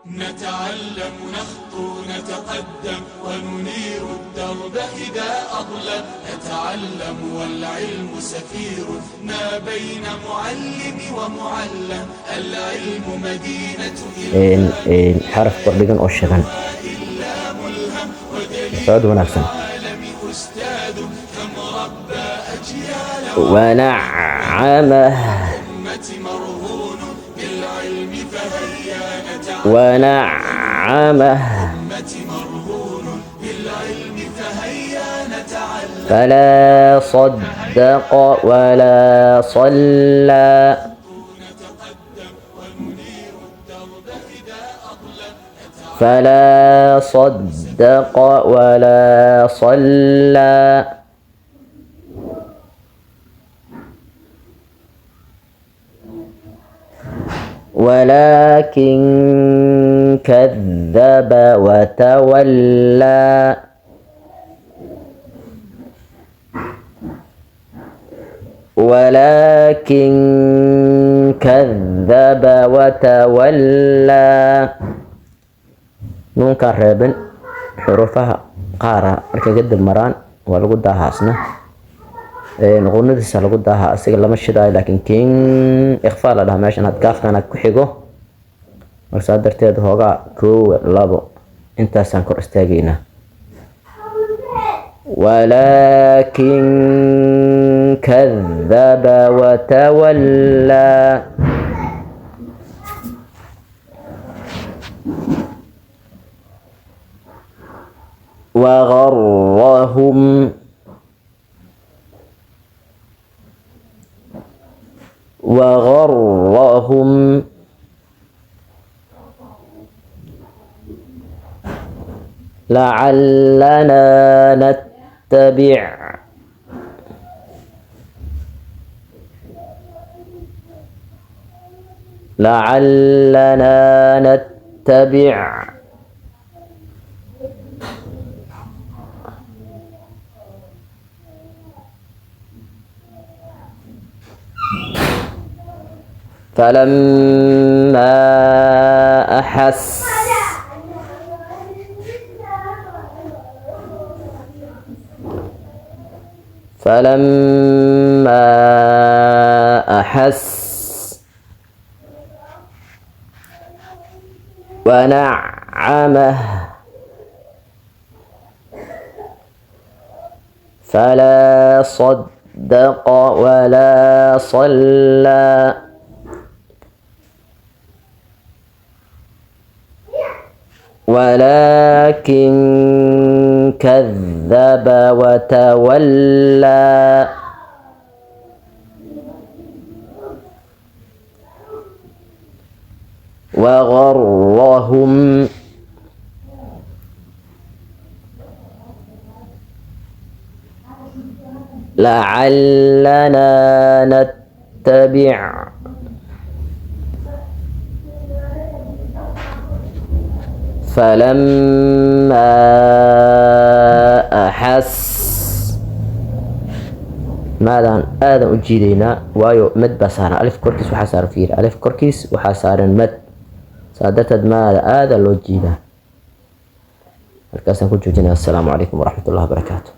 نتعلم نخطو نتقدم وننير الدرب إذا أظلم. نتعلم والعلم سفير ما بين معلم ومعلم. العلم مدينة حرف قربيجن أو شغن إلا ملهم سعود ودليل ونفسن العالم أستاذ. كم ربى أجيال ونعمه أمة مرهون بالعلم فهيا نتعلم. ونعمه أمة مرهون بالعلم فهيا نتعلم. فلا صدق ولا صلى نتقدم وننير الدرب إذا أظلم. فلا صدق ولا صلى ولكن كذب وتولى ولكن كذب وتولى نون كربن حروفها قارة markay ka dib maraan waa lagu daahaasna nuqunadiisa lagu daaha asiga lama shidaayo laakiin kin ikhfaa la dhaha meeshan had gaafkana ku xigo marka darteed hoogaa 1 2 intaasaan kor istaagaynaa ولكن كذب وتولى وغرهم لعلنا نتبع فلما أحس ونعمه فلا صدق ولا صلى ولكن كذب وتولى وغرهم لعلنا نتبع فلما أحس ماذا آدم أجيدنا وايو مد بسارة ألف كوركيس وحسار فير ألف كوركيس وحسار مد سادتد ماذا آدم لو جيدا الكاسم كنت جينا. السلام عليكم ورحمة الله وبركاته.